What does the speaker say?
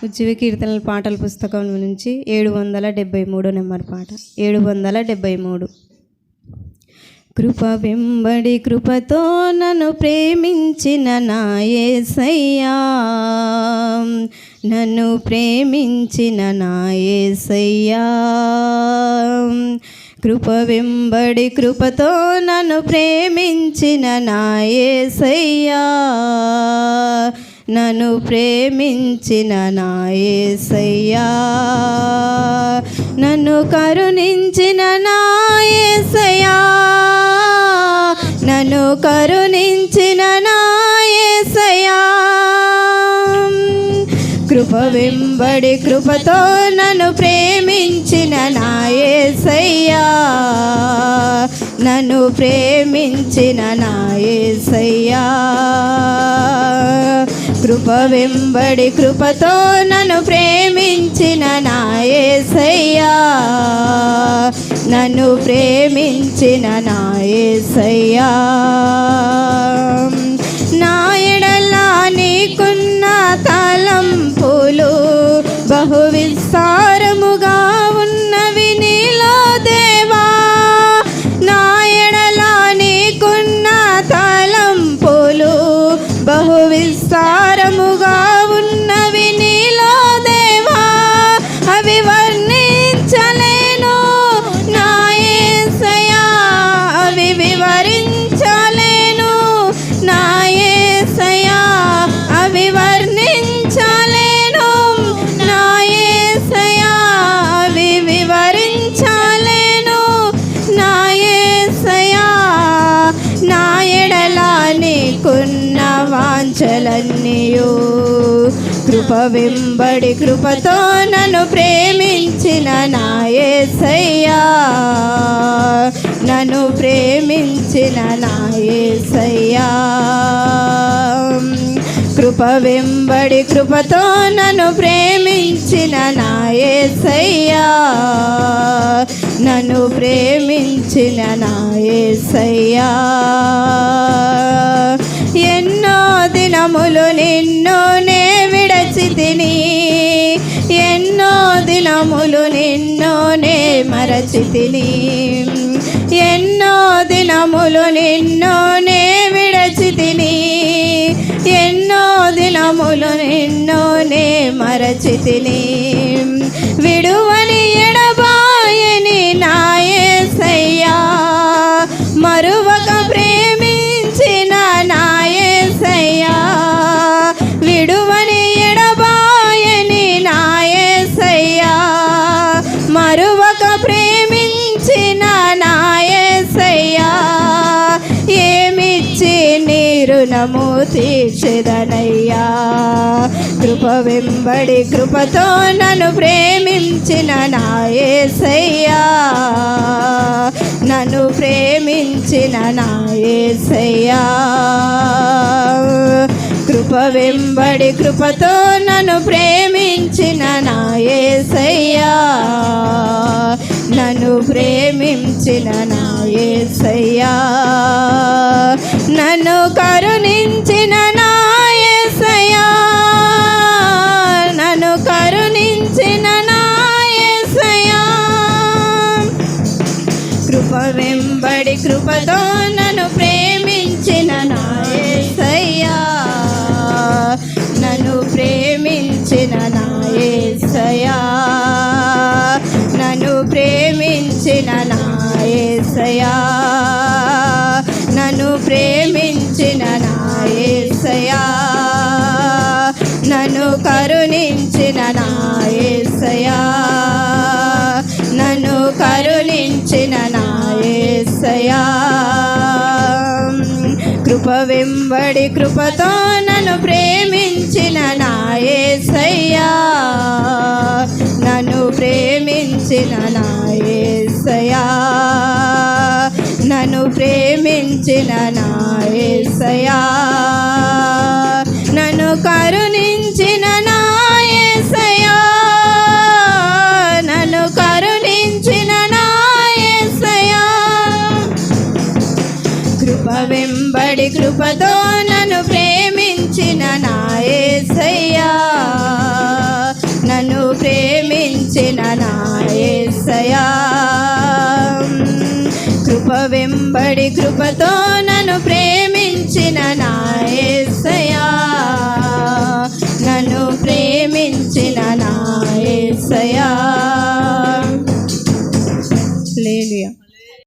ఉజ్జీవ కీర్తనల పాటల పుస్తకం నుంచి 773 నెంబర్ పాట 773. కృప వెంబడి కృపతో నన్ను ప్రేమించిన నా యేసయ్యా, నన్ను ప్రేమించిన నా యేసయ్యా. కృప వెంబడి కృపతో నన్ను ప్రేమించిన నా యేసయ్యా, నన్ను ప్రేమించిన నా యేసయ్యా. నన్ను కరుణించిన నా యేసయ్యా, నన్ను కరుణించిన నా యేసయ్యా. కృప వెంబడి కృపతో నన్ను ప్రేమించిన నా యేసయ్యా, నన్ను ప్రేమించిన నా యేసయ్యా. కృప వెంబడి కృపతో నన్ను ప్రేమించిన నా యేసయ్యా, నన్ను ప్రేమించిన నా యేసయ్యా. నా ఎడల నీకున్న తలంపులు బహు విస్తారముగా ఉన్నవి నీలో దేవా. నా ఎడల నీకున్న తలంపులు బహు విస్తారముగా ఉన్నవి నీలో దేవా. అవి వర్ణించలేను నా యేసయ్యా, అవి వివరించలేను నా యేసయ్యా, అవి వర్ణించలేను నా యేసయ్యా, అవి వివరించలేను నా యేసయ్యా. నా ఎడల నీకున్న వాంఛలన్నీయు కృప వెంబడి కృపతో నన్ను ప్రేమించిన నా యేసయ్యా, నన్ను ప్రేమించిన నా యేసయ్యా. కృప వెంబడి కృపతో నన్ను ప్రేమించిన నా యేసయ్యా, నన్ను ప్రేమించిన నా యేసయ్యా. ఎన్నో దినములు నిన్ను నే విడచితిని, ఎన్నో దినములు నిన్ను నే మరచితిని, ఎన్నో దినములు నిన్ను నే విడచితిని, ఎన్నో దినములు నిన్ను నే మరచితిని. విడువని ఎడబాయని నా యేసయ్యా, మరువక ప్రేమించిన నా యేసయ్యా. విడువని ఎడబాయని నా యేసయ్యా, మరువక ప్రేమించిన నా యేసయ్యా. ఏమిచ్చి నీ రుణము తీర్చెదనయ్యా. కృప వెంబడి కృపతో నన్ను ప్రేమించిన నా యేసయ్యా, నన్ను ప్రేమించిన నా యేసయ్యా. కృప వెంబడి కృపతో నన్ను ప్రేమించిన నా యేసయ్యా, నన్ను ప్రేమించిన నా యేసయ్యా. నన్ను కరుణించిన నా యేసయ్యా, నన్ను కరుణించిన నా యేసయ్యా. కృప వెంబడి కృపతో నన్ను ప్రేమించిన నా యేసయ్యా, నన్ను ప్రేమించిన నా యేసయ్యా. నన్ను ప్రేమించిన నా యేసయ్యా, నన్ను ప్రేమించిన నా యేసయ్యా. నన్ను కరుణించిన నా యేసయ్యా, నన్ను కరుణించిన నా యేసయ్యా. కృప వెంబడి కృపతో నన్ను ప్రేమించిన నా యేసయ్యా, నన్ను ప్రేమించిన నా యేసయ్యా. నన్ను ప్రేమించిన నా యేసయ్యా, నన్ను కరుణించిన నా యేసయ్యా, నన్ను కరుణించిన నా యేసయ్యా. కృప వెంబడి కృపతో నన్ను ప్రేమించిన నా యేసయ్యా, వెంబడి కృపతో